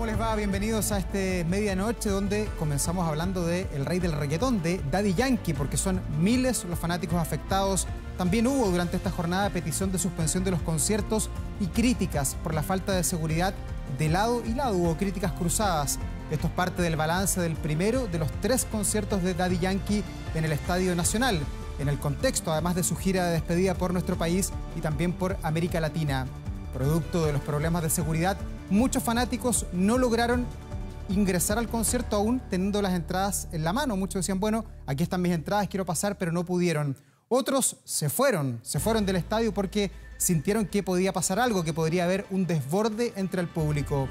¿Cómo les va? Bienvenidos a este Medianoche, donde comenzamos hablando de el rey del reggaetón, de Daddy Yankee, porque son miles los fanáticos afectados. También hubo durante esta jornada petición de suspensión de los conciertos y críticas por la falta de seguridad de lado y lado. Hubo críticas cruzadas. Esto es parte del balance del primero de los 3 conciertos de Daddy Yankee en el Estadio Nacional, en el contexto además de su gira de despedida por nuestro país y también por América Latina. Producto de los problemas de seguridad, muchos fanáticos no lograron ingresar al concierto aún teniendo las entradas en la mano. Muchos decían, bueno, aquí están mis entradas, quiero pasar, pero no pudieron. Otros se fueron del estadio porque sintieron que podía pasar algo, que podría haber un desborde entre el público.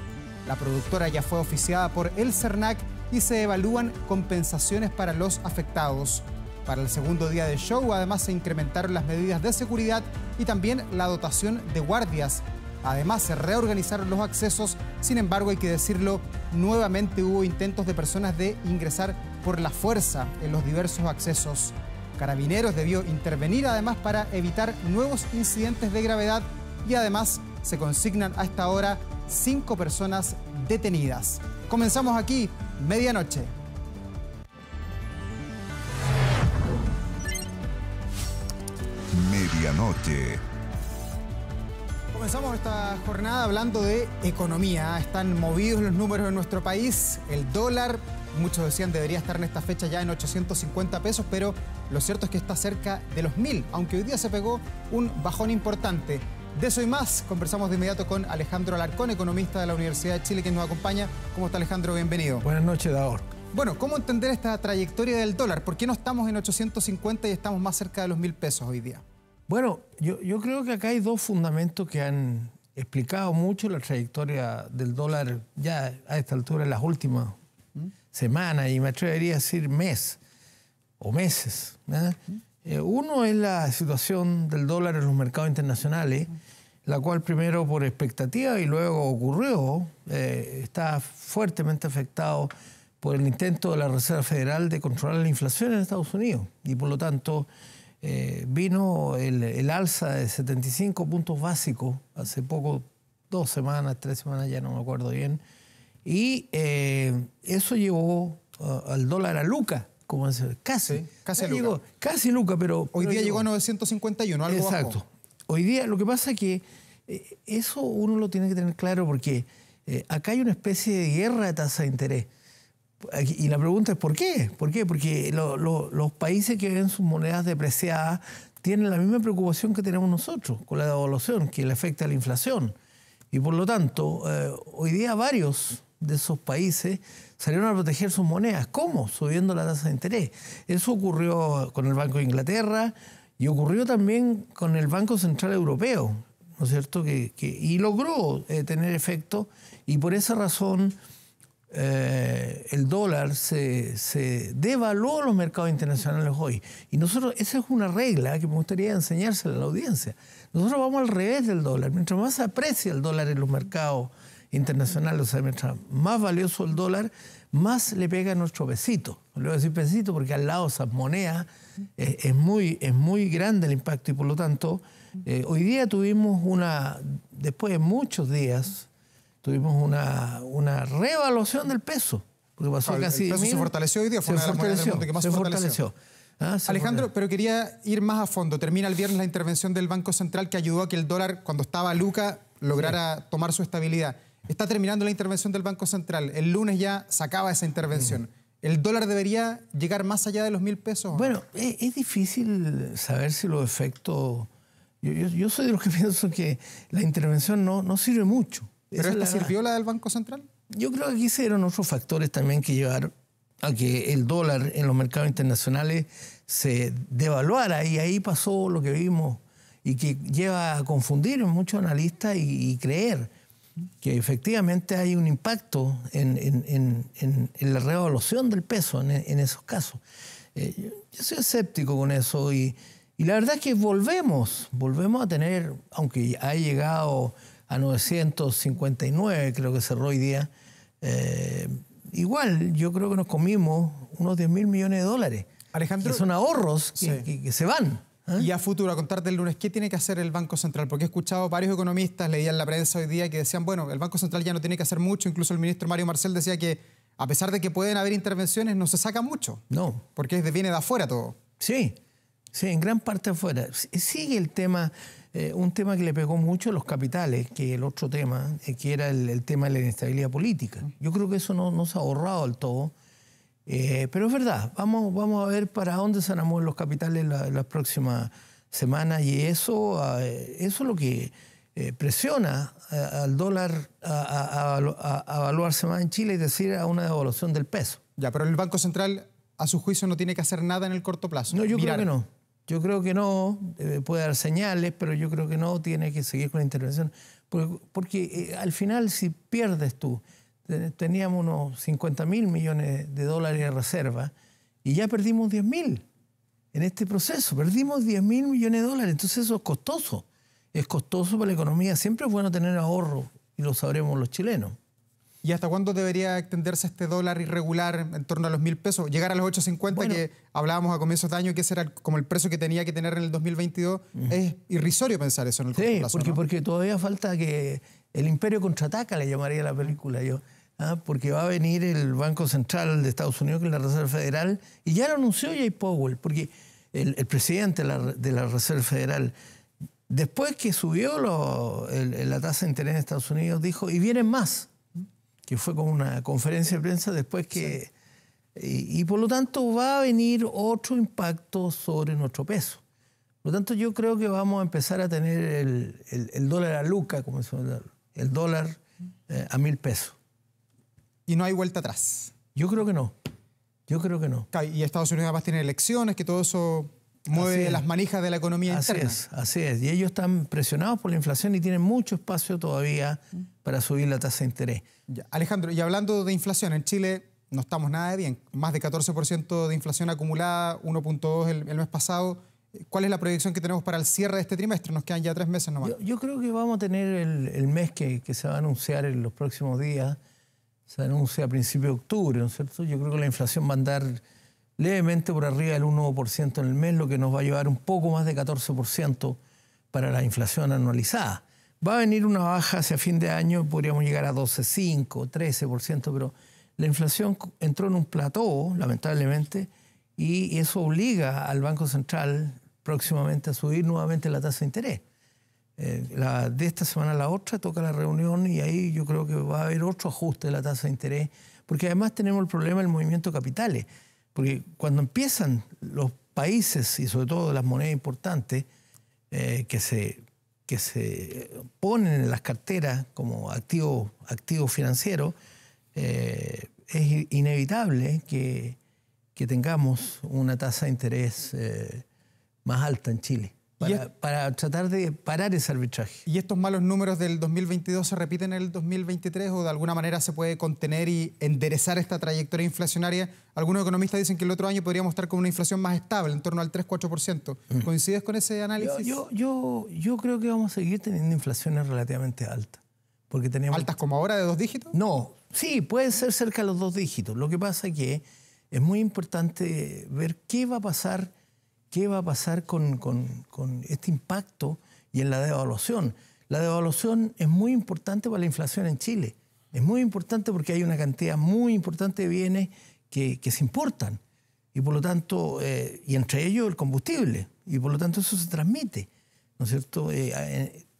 La productora ya fue oficiada por el CERNAC y se evalúan compensaciones para los afectados. Para el segundo día del show, además, se incrementaron las medidas de seguridad y también la dotación de guardias. Además, se reorganizaron los accesos. Sin embargo, hay que decirlo, nuevamente hubo intentos de personas de ingresar por la fuerza en los diversos accesos. Carabineros debió intervenir además para evitar nuevos incidentes de gravedad y además se consignan a esta hora 5 personas detenidas. Comenzamos aquí, Medianoche. Medianoche. Comenzamos esta jornada hablando de economía. Están movidos los números en nuestro país. El dólar, muchos decían, debería estar en esta fecha ya en 850 pesos, pero lo cierto es que está cerca de los 1000, aunque hoy día se pegó un bajón importante. De eso y más, conversamos de inmediato con Alejandro Alarcón, economista de la Universidad de Chile, que nos acompaña. ¿Cómo está, Alejandro? Bienvenido. Buenas noches, Daor. Bueno, ¿cómo entender esta trayectoria del dólar? ¿Por qué no estamos en 850 y estamos más cerca de los 1000 pesos hoy día? Bueno, yo creo que acá hay 2 fundamentos que han explicado mucho la trayectoria del dólar ya a esta altura en las últimas semanas, y me atrevería a decir mes o meses. Uno es la situación del dólar en los mercados internacionales, la cual primero por expectativa y luego ocurrió, está fuertemente afectado por el intento de la Reserva Federal de controlar la inflación en Estados Unidos, y por lo tanto vino el alza de 75 puntos básicos hace poco, 2 semanas, 3 semanas, ya no me acuerdo bien, y eso llevó al dólar a Luca, como es, casi a Luca. Casi Luca, pero hoy día llegó a 951, algo exacto. Bajo. Hoy día lo que pasa es que eso uno lo tiene que tener claro, porque acá hay una especie de guerra de tasa de interés. Y la pregunta es ¿por qué? ¿Por qué? Porque los países que ven sus monedas depreciadas tienen la misma preocupación que tenemos nosotros con la devaluación, que le afecta a la inflación. Y por lo tanto, hoy día varios de esos países salieron a proteger sus monedas. ¿Cómo? Subiendo la tasa de interés. Eso ocurrió con el Banco de Inglaterra y ocurrió también con el Banco Central Europeo, ¿no es cierto? Y logró tener efecto, y por esa razón el dólar se devaluó en los mercados internacionales hoy. Y nosotros, esa es una regla que me gustaría enseñársela a la audiencia. Nosotros vamos al revés del dólar. Mientras más se aprecia el dólar en los mercados internacionales, o sea, mientras más valioso el dólar, más le pega a nuestro pesito. Le voy a decir pesito porque al lado de esas monedas es muy grande el impacto, y por lo tanto, hoy día tuvimos después de muchos días, tuvimos una reevaluación del peso. Porque pasó casi el peso se fortaleció hoy día, fue una de las monedas del mundo que más se fortaleció. Alejandro, pero quería ir más a fondo. Termina el viernes la intervención del Banco Central que ayudó a que el dólar, cuando estaba a Luca, lograra tomar su estabilidad. Está terminando la intervención del Banco Central. El lunes ya sacaba esa intervención. ¿El dólar debería llegar más allá de los 1000 pesos? Bueno, es difícil saber si los efectos... Yo soy de los que pienso que la intervención no sirve mucho. ¿Pero esta sirvió, la del Banco Central? Yo creo que aquí se dieron otros factores también que llevaron a que el dólar en los mercados internacionales se devaluara, y ahí pasó lo que vimos y que lleva a confundir a muchos analistas y creer que efectivamente hay un impacto en la revaluación del peso en esos casos. Yo soy escéptico con eso, y la verdad es que volvemos a tener, aunque ha llegado a 959, creo que cerró hoy día, igual yo creo que nos comimos unos 10.000 millones de dólares. Alejandro, que son ahorros que se van. ¿Ah? Y a futuro, a contar del lunes, ¿qué tiene que hacer el Banco Central? Porque he escuchado varios economistas, leía en la prensa hoy día, que decían, bueno, el Banco Central ya no tiene que hacer mucho. Incluso el ministro Mario Marcel decía que, a pesar de que pueden haber intervenciones, no se saca mucho. No. Porque viene de afuera todo. Sí, sí, en gran parte afuera. Sigue el tema, un tema que le pegó mucho a los capitales, que el otro tema, que era el tema de la inestabilidad política. Yo creo que eso no se ha ahorrado del todo. Pero es verdad, vamos a ver para dónde se van a mover los capitales las próximas semanas, y eso es lo que presiona al dólar a evaluarse más en Chile, es decir, a una devaluación del peso. Ya, pero el Banco Central, a su juicio, no tiene que hacer nada en el corto plazo. No, yo creo que no. Yo creo que no. Puede dar señales, pero yo creo que no. Tiene que seguir con la intervención. Porque al final, si pierdes tú, teníamos unos 50.000 millones de dólares de reserva y ya perdimos 10.000 en este proceso. Perdimos 10.000 millones de dólares. Entonces eso es costoso. Es costoso para la economía. Siempre es bueno tener ahorro, y lo sabremos los chilenos. ¿Y hasta cuándo debería extenderse este dólar irregular en torno a los 1.000 pesos? Llegar a los 8.50, bueno, que hablábamos a comienzos de año, que ese era como el precio que tenía que tener en el 2022. Es irrisorio pensar eso en el corto plazo, ¿no? Porque todavía falta que el imperio contraataca, le llamaría la película yo. Porque va a venir el Banco Central de Estados Unidos, que es la Reserva Federal, y ya lo anunció Jay Powell, porque el presidente de la Reserva Federal, después que subió la tasa de interés en Estados Unidos, dijo, y vienen más, que fue como una conferencia de prensa después que... Sí. Y por lo tanto va a venir otro impacto sobre nuestro peso. Por lo tanto, yo creo que vamos a empezar a tener el dólar a Luca, como se llama, el dólar a 1.000 pesos. ¿Y no hay vuelta atrás? Yo creo que no. Yo creo que no. Y Estados Unidos además tiene elecciones, que todo eso mueve las manijas de la economía interna. Así es. Y ellos están presionados por la inflación y tienen mucho espacio todavía para subir la tasa de interés. Ya. Alejandro, y hablando de inflación, en Chile no estamos nada de bien. Más de 14% de inflación acumulada, 1.2% el mes pasado. ¿Cuál es la proyección que tenemos para el cierre de este trimestre? Nos quedan ya 3 meses nomás. Yo creo que vamos a tener el mes que se va a anunciar en los próximos días. Se anuncia a principios de octubre, ¿no es cierto? Yo creo que la inflación va a andar levemente por arriba del 1% en el mes, lo que nos va a llevar un poco más de 14% para la inflación anualizada. Va a venir una baja hacia fin de año, podríamos llegar a 12,5%, 13%, pero la inflación entró en un plató, lamentablemente, y eso obliga al Banco Central próximamente a subir nuevamente la tasa de interés. De esta semana a la otra toca la reunión y ahí yo creo que va a haber otro ajuste de la tasa de interés, porque además tenemos el problema del movimiento de capitales, porque cuando empiezan los países y sobre todo las monedas importantes que se ponen en las carteras como activo financiero, es inevitable que tengamos una tasa de interés más alta en Chile. Para tratar de parar ese arbitraje. ¿Y estos malos números del 2022 se repiten en el 2023 o de alguna manera se puede contener y enderezar esta trayectoria inflacionaria? Algunos economistas dicen que el otro año podríamos estar con una inflación más estable, en torno al 3-4%. ¿Coincides con ese análisis? Yo creo que vamos a seguir teniendo inflaciones relativamente altas. Porque tenemos... ¿Altas como ahora, de 2 dígitos? No, sí, puede ser cerca de los 2 dígitos. Lo que pasa es que es muy importante ver qué va a pasar con este impacto y en la devaluación. La devaluación es muy importante para la inflación en Chile. Es muy importante porque hay una cantidad muy importante de bienes que se importan. Y por lo tanto, y entre ellos el combustible. Y por lo tanto eso se transmite, ¿no es cierto?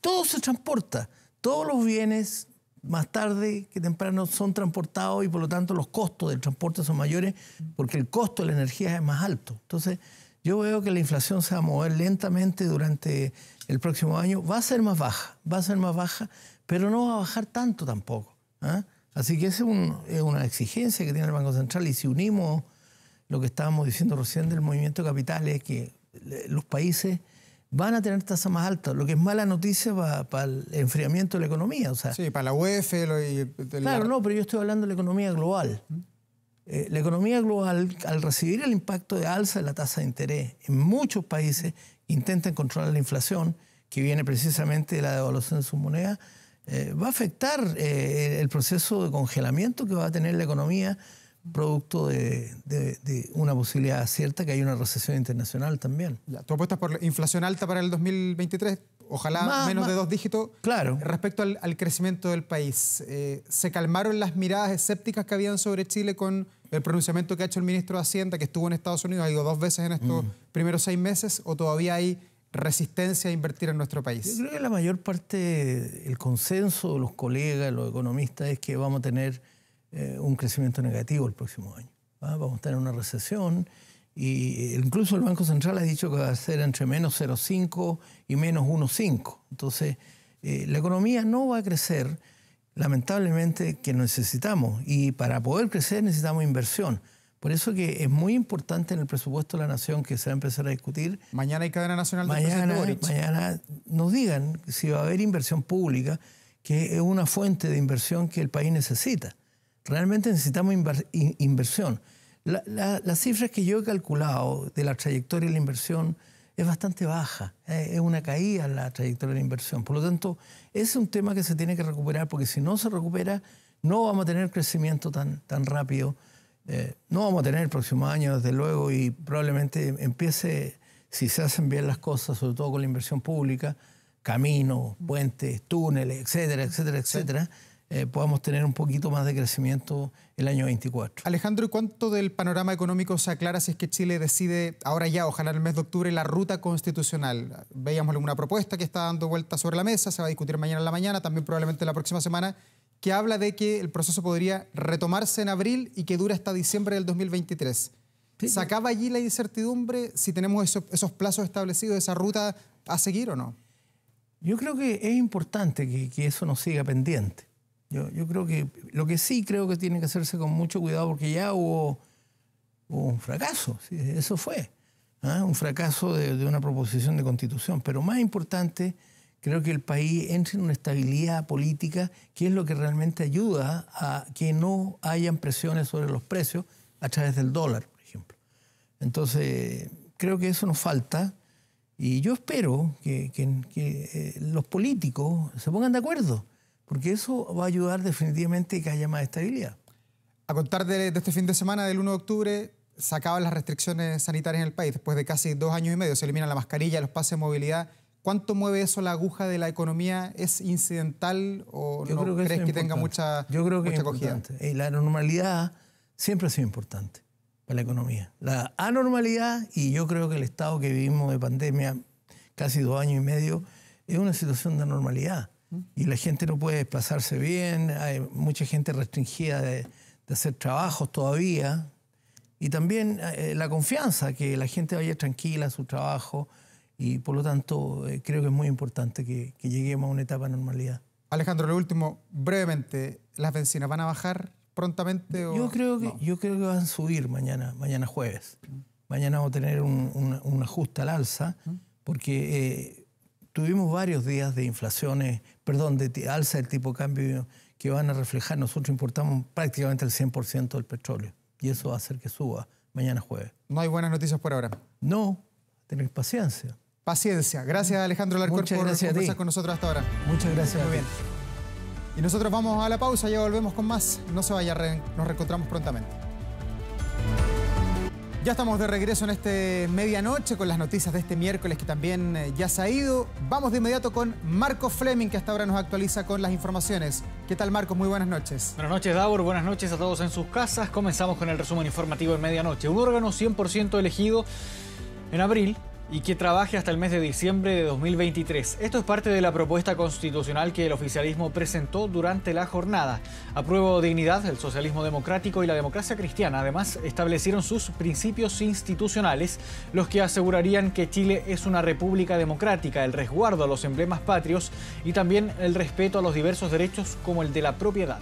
Todo se transporta. Todos los bienes, más tarde que temprano, son transportados y por lo tanto los costos del transporte son mayores porque el costo de la energía es más alto. Entonces, yo veo que la inflación se va a mover lentamente durante el próximo año. Va a ser más baja, pero no va a bajar tanto tampoco. Así que esa es una exigencia que tiene el Banco Central. Y si unimos lo que estábamos diciendo recién del movimiento de capitales, que los países van a tener tasas más altas, lo que es mala noticia para el enfriamiento de la economía. O sea, sí, para la UEF. Claro, pero yo estoy hablando de la economía global. La economía global, al recibir el impacto de alza de la tasa de interés, en muchos países intentan controlar la inflación, que viene precisamente de la devaluación de sus monedas, va a afectar el proceso de congelamiento que va a tener la economía, producto de una posibilidad cierta que hay una recesión internacional también. Ya, ¿tú apuestas por inflación alta para el 2023? Ojalá menos de 2 dígitos. Claro. Respecto al crecimiento del país, ¿se calmaron las miradas escépticas que habían sobre Chile con el pronunciamiento que ha hecho el ministro de Hacienda, que estuvo en Estados Unidos, ha ido 2 veces en estos primeros 6 meses, o todavía hay resistencia a invertir en nuestro país? Yo creo que la mayor parte, el consenso de los colegas, los economistas, es que vamos a tener un crecimiento negativo el próximo año. Vamos a tener una recesión. Y incluso el Banco Central ha dicho que va a ser entre menos 0,5 y menos 1,5. Entonces, la economía no va a crecer, lamentablemente, que necesitamos. Y para poder crecer necesitamos inversión. Por eso que es muy importante en el presupuesto de la Nación, que se va a empezar a discutir. Mañana hay cadena nacional del presidente Boric. Mañana nos digan si va a haber inversión pública, que es una fuente de inversión que el país necesita. Realmente necesitamos inversión. Las cifras que yo he calculado de la trayectoria de la inversión es bastante baja. Es una caída en la trayectoria de la inversión. Por lo tanto, ese es un tema que se tiene que recuperar, porque si no se recupera, no vamos a tener crecimiento tan rápido. No vamos a tener el próximo año, desde luego, y probablemente empiece, si se hacen bien las cosas, sobre todo con la inversión pública, caminos, puentes, túneles, etcétera, etcétera, etcétera, podamos tener un poquito más de crecimiento el año 24. Alejandro, ¿y cuánto del panorama económico se aclara si es que Chile decide, ahora ya, ojalá en el mes de octubre, la ruta constitucional? Veíamos alguna propuesta que está dando vuelta sobre la mesa, se va a discutir mañana en la mañana, también probablemente la próxima semana, que habla de que el proceso podría retomarse en abril y que dura hasta diciembre del 2023. Sí. ¿Se acaba allí la incertidumbre si tenemos esos plazos establecidos, esa ruta a seguir o no? Yo creo que es importante que eso nos siga pendiente. Yo creo que lo que sí creo que tiene que hacerse con mucho cuidado, porque ya hubo un fracaso, ¿sí? Eso fue, un fracaso de una proposición de constitución. Pero más importante, creo que el país entre en una estabilidad política, que es lo que realmente ayuda a que no hayan presiones sobre los precios a través del dólar, por ejemplo. Entonces, creo que eso nos falta, y yo espero que los políticos se pongan de acuerdo, porque eso va a ayudar definitivamente a que haya más estabilidad. A contar de este fin de semana, del 1 de octubre, se acaban las restricciones sanitarias en el país. Después de casi 2 años y medio se elimina la mascarilla, los pases de movilidad. ¿Cuánto mueve eso la aguja de la economía? ¿Es incidental o yo no creo que crees que tenga mucha acogida? Yo creo que es importante. La normalidad siempre ha sido importante para la economía. La anormalidad, y yo creo que el estado que vivimos de pandemia, casi 2 años y medio, es una situación de anormalidad. Y la gente no puede desplazarse bien, hay mucha gente restringida de hacer trabajos todavía. Y también la confianza, que la gente vaya tranquila a su trabajo. Y por lo tanto, creo que es muy importante que lleguemos a una etapa de normalidad. Alejandro, lo último, brevemente, ¿las bencinas van a bajar prontamente? Yo creo que van a subir mañana jueves. Mañana vamos a tener un ajuste al alza, porque tuvimos varios días de inflaciones, de alza del tipo de cambio que van a reflejar. Nosotros importamos prácticamente el 100% del petróleo, y eso va a hacer que suba mañana jueves. ¿No hay buenas noticias por ahora? No, tener paciencia. Paciencia. Gracias, Alejandro Alarcón, por conversar con nosotros hasta ahora. Muchas gracias. Muy bien. Y nosotros vamos a la pausa, ya volvemos con más. No se vaya, nos reencontramos prontamente. Ya estamos de regreso en este medianoche con las noticias de este miércoles que también ya se ha ido. Vamos de inmediato con Marcos Fleming, que hasta ahora nos actualiza con las informaciones. ¿Qué tal, Marcos? Muy buenas noches. Buenas noches, Davor. Buenas noches a todos en sus casas. Comenzamos con el resumen informativo en medianoche. Un órgano 100% elegido en abril y que trabaje hasta el mes de diciembre de 2023. Esto es parte de la propuesta constitucional que el oficialismo presentó durante la jornada. Apruebo Dignidad, el socialismo democrático y la democracia cristiana, además, establecieron sus principios institucionales, los que asegurarían que Chile es una república democrática, el resguardo a los emblemas patrios y también el respeto a los diversos derechos como el de la propiedad.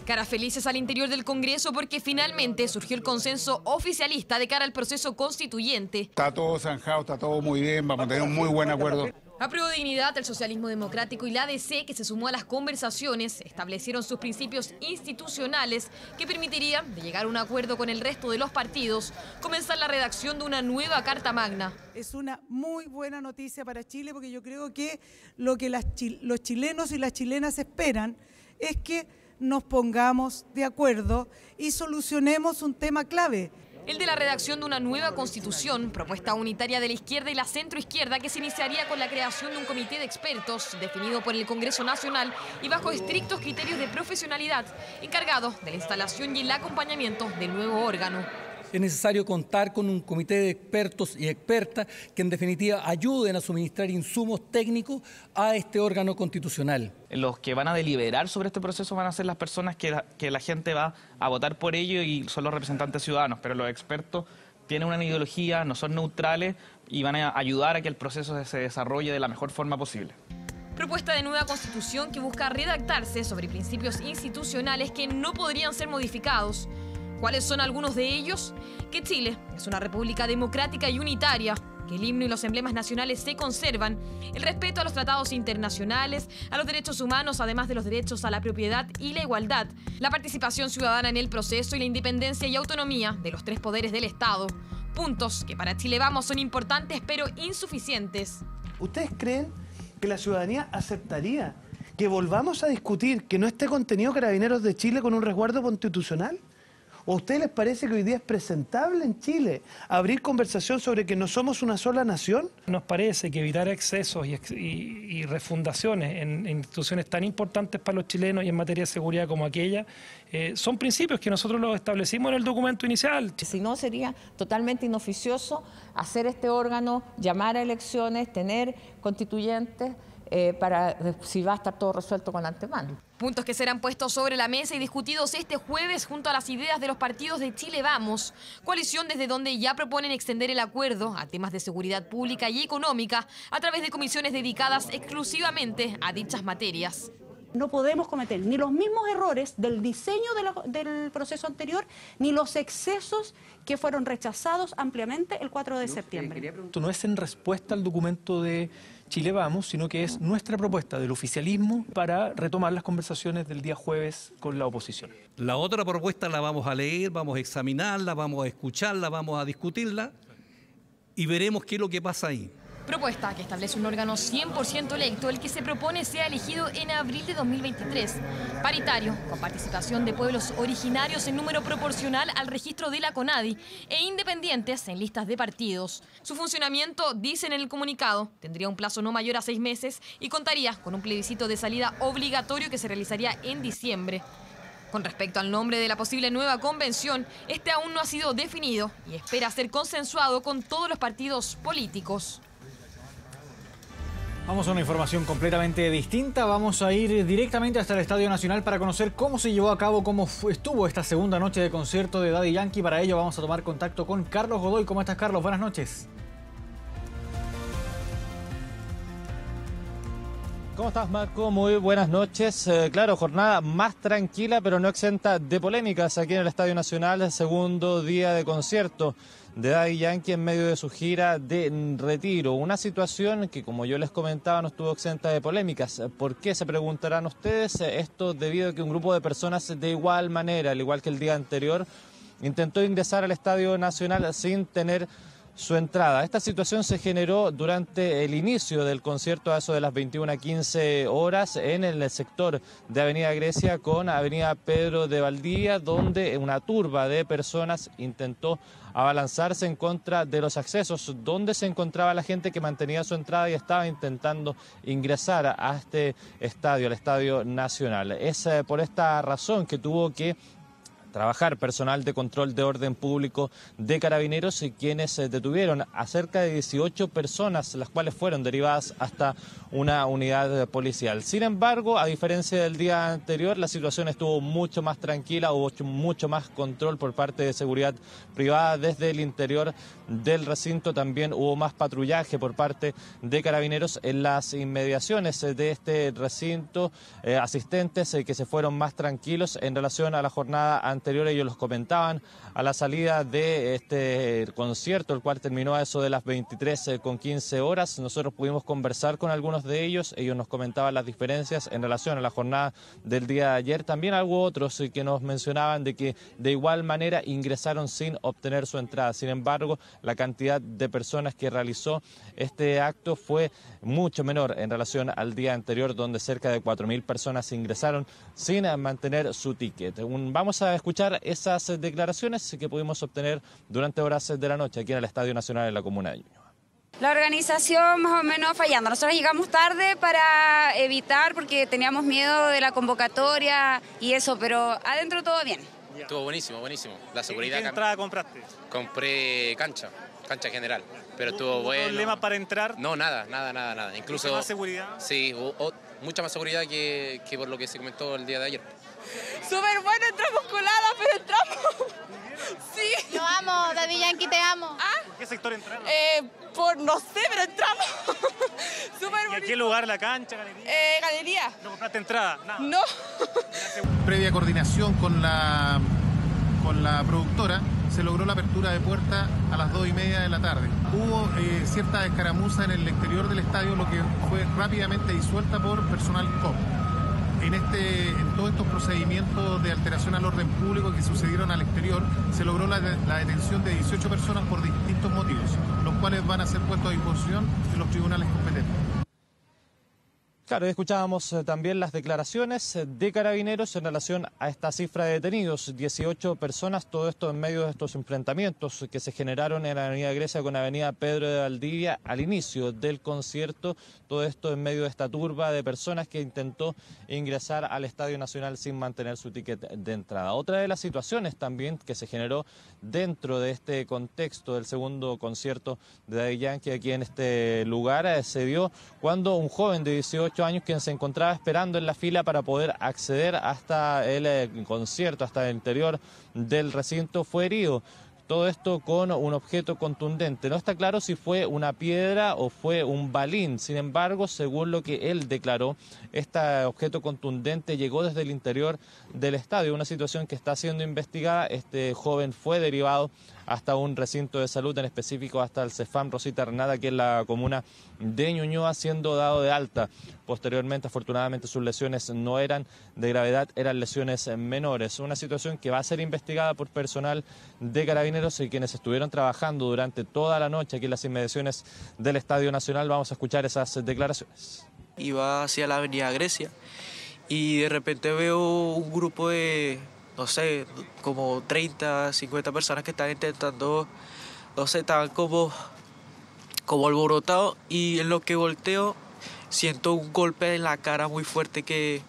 Caras felices al interior del Congreso porque finalmente surgió el consenso oficialista de cara al proceso constituyente. Está todo zanjado, está todo muy bien, vamos a tener un muy buen acuerdo. Apruebo Dignidad, el socialismo democrático y la ADC, que se sumó a las conversaciones, establecieron sus principios institucionales que permitirían, de llegar a un acuerdo con el resto de los partidos, comenzar la redacción de una nueva Carta Magna. Es una muy buena noticia para Chile porque yo creo que lo que los chilenos y las chilenas esperan es que nos pongamos de acuerdo y solucionemos un tema clave. El de la redacción de una nueva constitución, propuesta unitaria de la izquierda y la centroizquierda, que se iniciaría con la creación de un comité de expertos definido por el Congreso Nacional y bajo estrictos criterios de profesionalidad, encargado de la instalación y el acompañamiento del nuevo órgano. Es necesario contar con un comité de expertos y expertas que en definitiva ayuden a suministrar insumos técnicos a este órgano constitucional. Los que van a deliberar sobre este proceso van a ser las personas que la gente va a votar por ello y son los representantes ciudadanos, pero los expertos tienen una ideología, no son neutrales y van a ayudar a que el proceso se desarrolle de la mejor forma posible. Propuesta de nueva constitución que busca redactarse sobre principios institucionales que no podrían ser modificados. ¿Cuáles son algunos de ellos? Que Chile es una república democrática y unitaria, que el himno y los emblemas nacionales se conservan, el respeto a los tratados internacionales, a los derechos humanos, además de los derechos a la propiedad y la igualdad, la participación ciudadana en el proceso y la independencia y autonomía de los tres poderes del Estado. Puntos que para Chile Vamos son importantes pero insuficientes. ¿Ustedes creen que la ciudadanía aceptaría que volvamos a discutir que no esté contenido Carabineros de Chile con un resguardo constitucional? ¿O a ustedes les parece que hoy día es presentable en Chile abrir conversación sobre que no somos una sola nación? Nos parece que evitar excesos y refundaciones en instituciones tan importantes para los chilenos y en materia de seguridad como aquella, son principios que nosotros los establecimos en el documento inicial. Si no, sería totalmente inoficioso hacer este órgano, llamar a elecciones, tener constituyentes, para si va a estar todo resuelto con antemano. Puntos que serán puestos sobre la mesa y discutidos este jueves junto a las ideas de los partidos de Chile Vamos, coalición desde donde ya proponen extender el acuerdo a temas de seguridad pública y económica a través de comisiones dedicadas exclusivamente a dichas materias. No podemos cometer ni los mismos errores del diseño del proceso anterior, ni los excesos que fueron rechazados ampliamente el 4 de septiembre. Esto no es en respuesta al documento de Chile Vamos, sino que es nuestra propuesta del oficialismo para retomar las conversaciones del día jueves con la oposición. La otra propuesta la vamos a leer, vamos a examinarla, vamos a escucharla, vamos a discutirla y veremos qué es lo que pasa ahí. Propuesta que establece un órgano 100% electo, el que se propone sea elegido en abril de 2023. Paritario, con participación de pueblos originarios en número proporcional al registro de la CONADI e independientes en listas de partidos. Su funcionamiento, dicen en el comunicado, tendría un plazo no mayor a 6 meses y contaría con un plebiscito de salida obligatorio que se realizaría en diciembre. Con respecto al nombre de la posible nueva convención, este aún no ha sido definido y espera ser consensuado con todos los partidos políticos. Vamos a una información completamente distinta. Vamos a ir directamente hasta el Estadio Nacional para conocer cómo se llevó a cabo, cómo estuvo esta segunda noche de concierto de Daddy Yankee. Para ello vamos a tomar contacto con Carlos Godoy. ¿Cómo estás, Carlos? Buenas noches. ¿Cómo estás, Marco? Muy buenas noches. Claro, jornada más tranquila, pero no exenta de polémicas aquí en el Estadio Nacional, segundo día de concierto de Daddy Yankee en medio de su gira de retiro. Una situación que, como yo les comentaba, no estuvo exenta de polémicas. ¿Por qué? Se preguntarán ustedes. Esto debido a que un grupo de personas de igual manera, al igual que el día anterior, intentó ingresar al Estadio Nacional sin tener su entrada. Esta situación se generó durante el inicio del concierto a eso de las 21:15 horas en el sector de Avenida Grecia con Avenida Pedro de Valdivia, donde una turba de personas intentó abalanzarse en contra de los accesos donde se encontraba la gente que mantenía su entrada y estaba intentando ingresar a este estadio, al Estadio Nacional. Es por esta razón que tuvo que trabajar personal de control de orden público de Carabineros y quienes detuvieron a cerca de 18 personas, las cuales fueron derivadas hasta una unidad policial. Sin embargo, a diferencia del día anterior, la situación estuvo mucho más tranquila, hubo mucho más control por parte de seguridad privada desde el interior del recinto. También hubo más patrullaje por parte de Carabineros en las inmediaciones de este recinto, asistentes que se fueron más tranquilos en relación a la jornada anterior, anterior ellos los comentaban a la salida de este concierto, el cual terminó a eso de las 23:15 horas. Nosotros pudimos conversar con algunos de ellos nos comentaban las diferencias en relación a la jornada del día de ayer. También hubo otros que nos mencionaban de que de igual manera ingresaron sin obtener su entrada. Sin embargo, la cantidad de personas que realizó este acto fue mucho menor en relación al día anterior, donde cerca de 4.000 personas ingresaron sin mantener su ticket. Vamos a escuchar esas declaraciones que pudimos obtener durante horas de la noche aquí en el Estadio Nacional en la comuna de Ñuñoa. La organización más o menos fallando. Nosotros llegamos tarde para evitar, porque teníamos miedo de la convocatoria y eso, pero adentro todo bien. Estuvo buenísimo, buenísimo. La seguridad. ¿Qué entrada compraste? Compré cancha general, pero estuvo bueno. ¿Problemas para entrar? No, nada. Incluso ¿Mucha más seguridad? Sí, mucha más seguridad que por lo que se comentó el día de ayer. Súper bueno, entramos colada, pero entramos. Sí. Yo amo, Daddy Yankee, te amo. ¿Por qué sector entraron? No sé, pero entramos. Súper bonito. ¿Y a qué lugar? ¿La cancha, galería? Galería. ¿No compraste entrada? Nada. No. Previa coordinación con la productora, se logró la apertura de puerta a las 2:30 de la tarde. Hubo cierta escaramuza en el exterior del estadio, lo que fue rápidamente disuelta por personal COP. En todos estos procedimientos de alteración al orden público que sucedieron al exterior, se logró la detención de 18 personas por distintos motivos, los cuales van a ser puestos a disposición de los tribunales competentes. Claro, escuchábamos también las declaraciones de Carabineros en relación a esta cifra de detenidos, 18 personas, todo esto en medio de estos enfrentamientos que se generaron en la Avenida Grecia con la Avenida Pedro de Valdivia al inicio del concierto, todo esto en medio de esta turba de personas que intentó ingresar al Estadio Nacional sin mantener su ticket de entrada. Otra de las situaciones también que se generó dentro de este contexto del segundo concierto de Daddy Yankee aquí en este lugar se dio cuando un joven de 18 años quien se encontraba esperando en la fila para poder acceder hasta el concierto, hasta el interior del recinto, fue herido. Todo esto con un objeto contundente. No está claro si fue una piedra o fue un balín. Sin embargo, según lo que él declaró, este objeto contundente llegó desde el interior del estadio. Una situación que está siendo investigada. Este joven fue derivado hasta un recinto de salud, en específico hasta el CEFAM Rosita Renata, que es la comuna de Ñuñoa, siendo dado de alta. Posteriormente, afortunadamente, sus lesiones no eran de gravedad, eran lesiones menores. Una situación que va a ser investigada por personal de Carabineros y quienes estuvieron trabajando durante toda la noche aquí en las inmediaciones del Estadio Nacional. Vamos a escuchar esas declaraciones. Iba hacia la Avenida Grecia y de repente veo un grupo de, no sé, como 30, 50 personas que están intentando, no sé, estaban como alborotados, y en lo que volteo siento un golpe en la cara muy fuerte que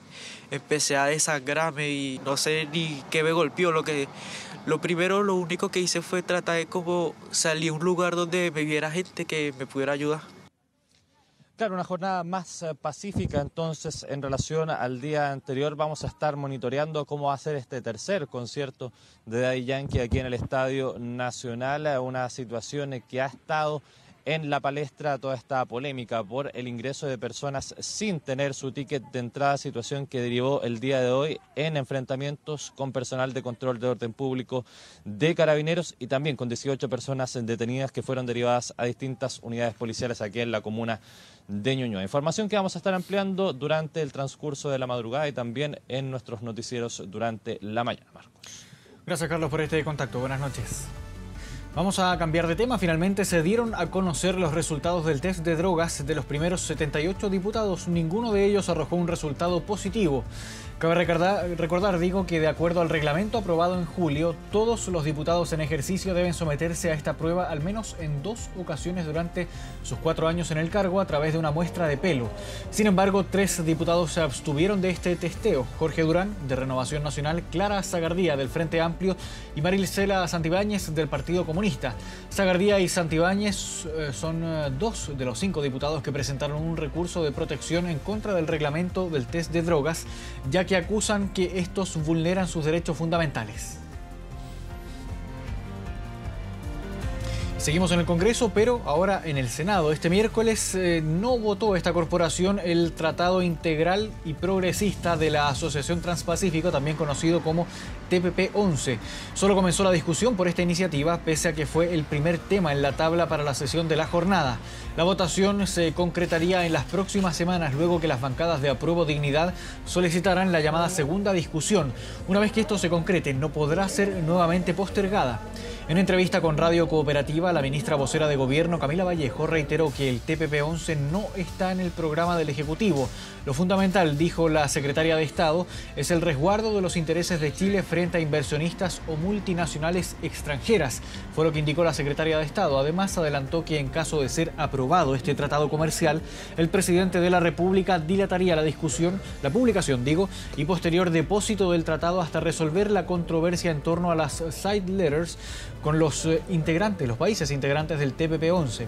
empecé a desangrarme y no sé ni qué me golpeó. Lo único que hice fue tratar de como salir a un lugar donde me viera gente que me pudiera ayudar. Claro, una jornada más pacífica entonces en relación al día anterior. Vamos a estar monitoreando cómo va a ser este tercer concierto de Daddy Yankee aquí en el Estadio Nacional. Una situación que ha estado en la palestra, toda esta polémica por el ingreso de personas sin tener su ticket de entrada, situación que derivó el día de hoy en enfrentamientos con personal de control de orden público de Carabineros y también con 18 personas detenidas que fueron derivadas a distintas unidades policiales aquí en la comuna de Ñuñoa. Información que vamos a estar ampliando durante el transcurso de la madrugada y también en nuestros noticieros durante la mañana. Marcos. Gracias, Carlos, por este contacto. Buenas noches. Vamos a cambiar de tema. Finalmente se dieron a conocer los resultados del test de drogas de los primeros 78 diputados. Ninguno de ellos arrojó un resultado positivo. Cabe recordar, que de acuerdo al reglamento aprobado en julio, todos los diputados en ejercicio deben someterse a esta prueba al menos en 2 ocasiones durante sus 4 años en el cargo a través de una muestra de pelo. Sin embargo, 3 diputados se abstuvieron de este testeo. Jorge Durán, de Renovación Nacional, Clara Zagardía, del Frente Amplio, y Marisela Santibáñez, del Partido Comunista. Zagardía y Santibáñez son 2 de los 5 diputados que presentaron un recurso de protección en contra del reglamento del test de drogas, ya que acusan que estos vulneran sus derechos fundamentales. Seguimos en el Congreso, pero ahora en el Senado. Este miércoles no votó esta corporación el Tratado Integral y Progresista de la Asociación Transpacífico, también conocido como TPP-11. Solo comenzó la discusión por esta iniciativa, pese a que fue el primer tema en la tabla para la sesión de la jornada. La votación se concretaría en las próximas semanas, luego que las bancadas de Apruebo Dignidad solicitaran la llamada segunda discusión. Una vez que esto se concrete, no podrá ser nuevamente postergada. En una entrevista con Radio Cooperativa, la ministra vocera de Gobierno, Camila Vallejo, reiteró que el TPP-11 no está en el programa del Ejecutivo. Lo fundamental, dijo la secretaria de Estado, es el resguardo de los intereses de Chile frente a inversionistas o multinacionales extranjeras. Fue lo que indicó la secretaria de Estado. Además, adelantó que en caso de ser aprobado este tratado comercial, el presidente de la República dilataría la publicación, y posterior depósito del tratado hasta resolver la controversia en torno a las side letters con los países integrantes del TPP-11.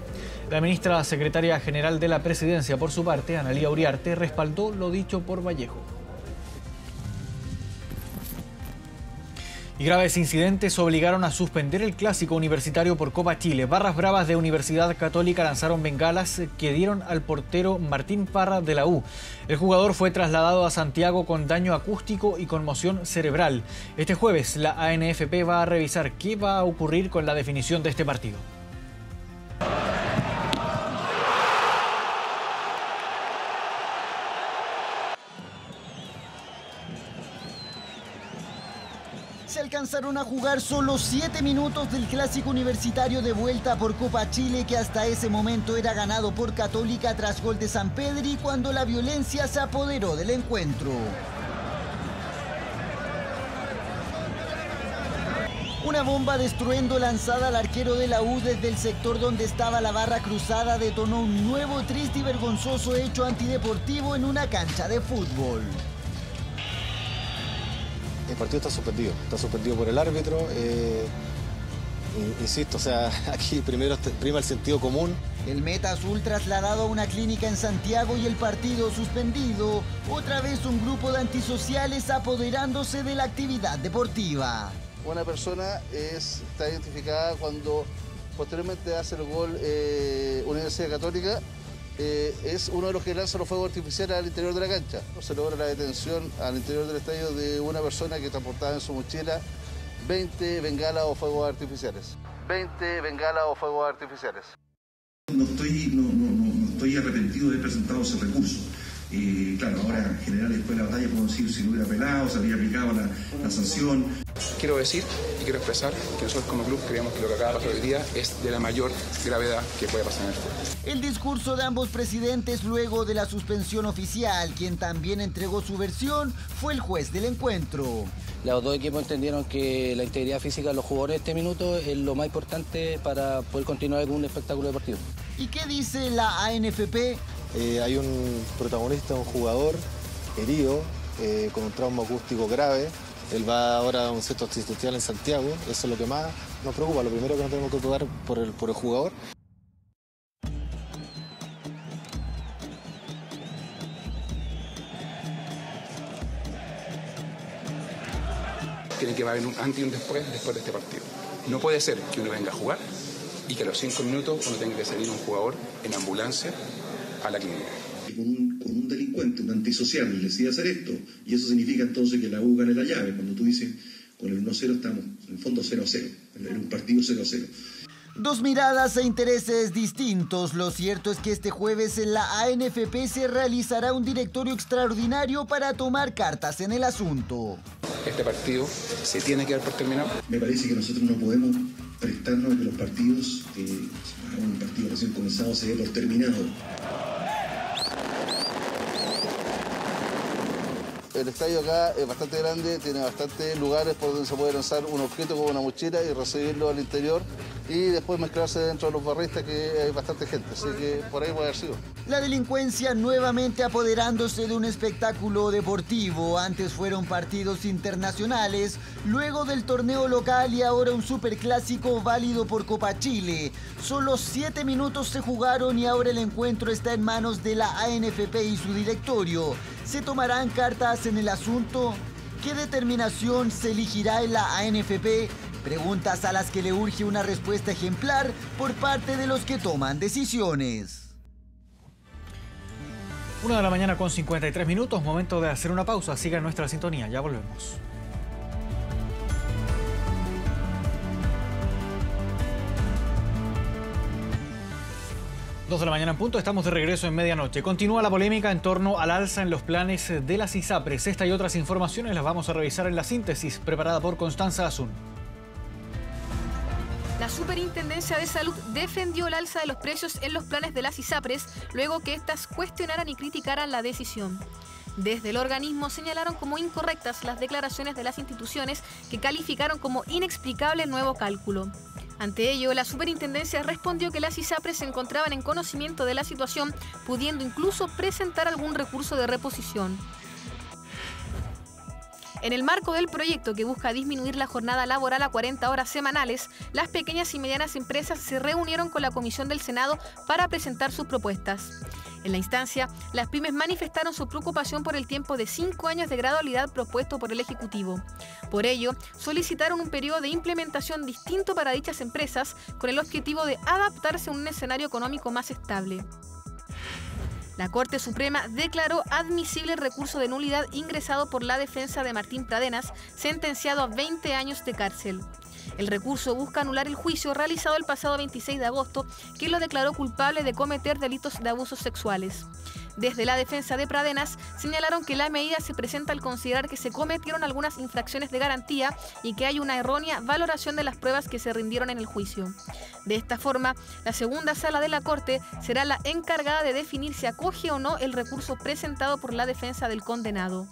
La ministra secretaria general de la Presidencia, por su parte, Analía Uriarte, respaldó lo dicho por Vallejo. Y graves incidentes obligaron a suspender el clásico universitario por Copa Chile. Barras bravas de Universidad Católica lanzaron bengalas que dieron al portero Martín Parra de la U. El jugador fue trasladado a Santiago con daño acústico y conmoción cerebral. Este jueves la ANFP va a revisar qué va a ocurrir con la definición de este partido. Se alcanzaron a jugar solo 7 minutos del clásico universitario de vuelta por Copa Chile, que hasta ese momento era ganado por Católica tras gol de Sampedri, cuando la violencia se apoderó del encuentro. Una bomba de estruendo lanzada al arquero de la U desde el sector donde estaba la barra cruzada detonó un nuevo, triste y vergonzoso hecho antideportivo en una cancha de fútbol. El partido está suspendido por el árbitro. Insisto, o sea, aquí primero prima el sentido común. El meta azul trasladado a una clínica en Santiago y el partido suspendido. Otra vez un grupo de antisociales apoderándose de la actividad deportiva. Una persona está identificada cuando posteriormente hace el gol Universidad Católica. Es uno de los que lanza los fuegos artificiales al interior de la cancha. Se logra la detención al interior del estadio de una persona que transportaba en su mochila 20 bengalas o fuegos artificiales. 20 bengalas o fuegos artificiales. No estoy arrepentido de haber presentado ese recurso. Claro, ahora en general después de la batalla podemos decir si no hubiera apelado, se había aplicado la sanción. Quiero decir y quiero expresar que nosotros como club creemos que lo que acaba de pasar hoy día es de la mayor gravedad que puede pasar en el fútbol. El discurso de ambos presidentes luego de la suspensión oficial, quien también entregó su versión, fue el juez del encuentro. Los dos equipos entendieron que la integridad física de los jugadores en este minuto es lo más importante para poder continuar con un espectáculo deportivo. ¿Y qué dice la ANFP? Hay un protagonista, un jugador herido con un trauma acústico grave. Él va ahora a un centro asistencial en Santiago. Eso es lo que más nos preocupa. Lo primero que nos tenemos que preocupar por el jugador. Tiene que haber un antes y un después de este partido. No puede ser que uno venga a jugar y que a los 5 minutos uno tenga que salir un jugador en ambulancia a la clínica. Con un delincuente, un antisocial, le decide hacer esto, y eso significa entonces que la U gane la llave. Cuando tú dices, con el 1-0 estamos en el fondo 0-0, en un partido 0-0. Dos miradas e intereses distintos. Lo cierto es que este jueves en la ANFP se realizará un directorio extraordinario para tomar cartas en el asunto. Este partido se tiene que dar por terminado. Me parece que nosotros no podemos prestarnos a que los partidos, un partido recién comenzado, se dé por terminado. El estadio acá es bastante grande, tiene bastantes lugares por donde se puede lanzar un objeto como una mochila y recibirlo al interior y después mezclarse dentro de los barristas, que hay bastante gente, así que por ahí puede haber sido. La delincuencia nuevamente apoderándose de un espectáculo deportivo. Antes fueron partidos internacionales, luego del torneo local y ahora un superclásico válido por Copa Chile. Solo 7 minutos se jugaron y ahora el encuentro está en manos de la ANFP y su directorio. ¿Se tomarán cartas en el asunto? ¿Qué determinación se elegirá en la ANFP? Preguntas a las que le urge una respuesta ejemplar por parte de los que toman decisiones. 1 de la mañana con 53 minutos, momento de hacer una pausa. Siga en nuestra sintonía, ya volvemos. 2 de la mañana en punto, estamos de regreso en medianoche. Continúa la polémica en torno al alza en los planes de las ISAPRES. Esta y otras informaciones las vamos a revisar en la síntesis preparada por Constanza Azun. La Superintendencia de Salud defendió el alza de los precios en los planes de las ISAPRES luego que éstas cuestionaran y criticaran la decisión. Desde el organismo señalaron como incorrectas las declaraciones de las instituciones que calificaron como inexplicable el nuevo cálculo. Ante ello, la Superintendencia respondió que las ISAPRES se encontraban en conocimiento de la situación, pudiendo incluso presentar algún recurso de reposición. En el marco del proyecto que busca disminuir la jornada laboral a 40 horas semanales, las pequeñas y medianas empresas se reunieron con la Comisión del Senado para presentar sus propuestas. En la instancia, las pymes manifestaron su preocupación por el tiempo de 5 años de gradualidad propuesto por el Ejecutivo. Por ello, solicitaron un periodo de implementación distinto para dichas empresas con el objetivo de adaptarse a un escenario económico más estable. La Corte Suprema declaró admisible el recurso de nulidad ingresado por la defensa de Martín Pradenas, sentenciado a 20 años de cárcel. El recurso busca anular el juicio realizado el pasado 26 de agosto, que lo declaró culpable de cometer delitos de abusos sexuales. Desde la defensa de Pradenas señalaron que la medida se presenta al considerar que se cometieron algunas infracciones de garantía y que hay una errónea valoración de las pruebas que se rindieron en el juicio. De esta forma, la segunda sala de la Corte será la encargada de definir si acoge o no el recurso presentado por la defensa del condenado.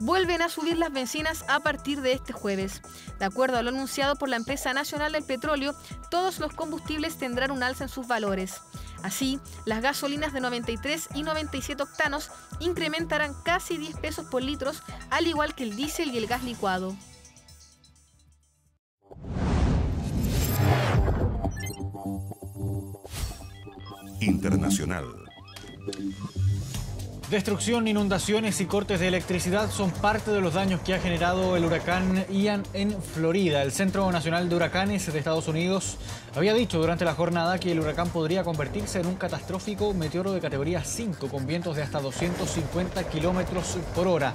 Vuelven a subir las bencinas a partir de este jueves. De acuerdo a lo anunciado por la Empresa Nacional del Petróleo, todos los combustibles tendrán un alza en sus valores. Así, las gasolinas de 93 y 97 octanos incrementarán casi 10 pesos por litro, al igual que el diésel y el gas licuado. Internacional. Destrucción, inundaciones y cortes de electricidad son parte de los daños que ha generado el huracán Ian en Florida. El Centro Nacional de Huracanes de Estados Unidos había dicho durante la jornada que el huracán podría convertirse en un catastrófico meteoro de categoría 5 con vientos de hasta 250 kilómetros por hora.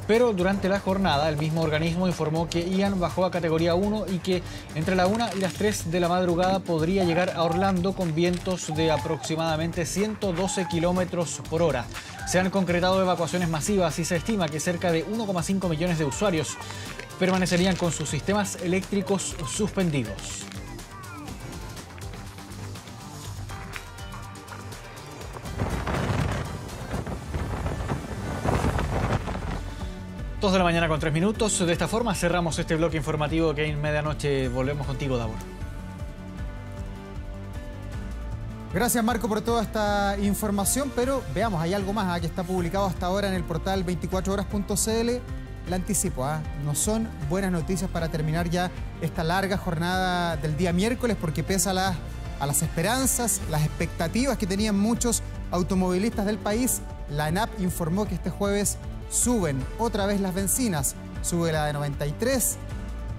Pero durante la jornada el mismo organismo informó que Ian bajó a categoría 1 y que entre la 1 y las 3 de la madrugada podría llegar a Orlando con vientos de aproximadamente 112 kilómetros por hora. Se han concretado evacuaciones masivas y se estima que cerca de 1,5 millones de usuarios permanecerían con sus sistemas eléctricos suspendidos. Dos de la mañana con 3 minutos. De esta forma cerramos este bloque informativo que en medianoche volvemos contigo, Davor. Gracias, Marco, por toda esta información, pero veamos, hay algo más que está publicado hasta ahora en el portal 24horas.cl. La anticipo, no son buenas noticias para terminar ya esta larga jornada del día miércoles, porque pese a las esperanzas, las expectativas que tenían muchos automovilistas del país, la ENAP informó que este jueves suben otra vez las bencinas. Sube la de 93,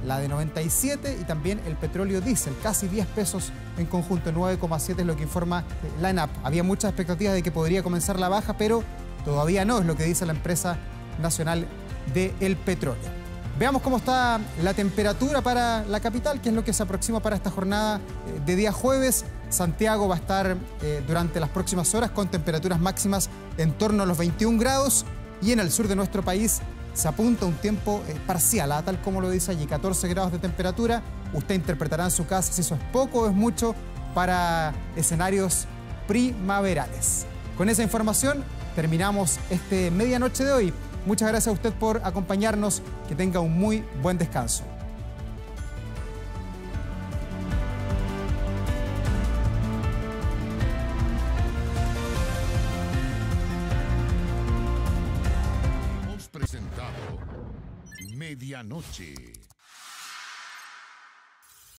la de 97 y también el petróleo diésel, casi 10 pesos en conjunto, 9,7 es lo que informa la ENAP. Había muchas expectativas de que podría comenzar la baja, pero todavía no, es lo que dice la empresa nacional del petróleo. Veamos cómo está la temperatura para la capital, que es lo que se aproxima para esta jornada de día jueves. Santiago va a estar durante las próximas horas con temperaturas máximas en torno a los 21 grados y en el sur de nuestro país se apunta un tiempo parcial, tal como lo dice allí, 14 grados de temperatura. Usted interpretará en su casa si eso es poco o es mucho para escenarios primaverales. Con esa información terminamos este medianoche de hoy. Muchas gracias a usted por acompañarnos. Que tenga un muy buen descanso. Hemos presentado Medianoche.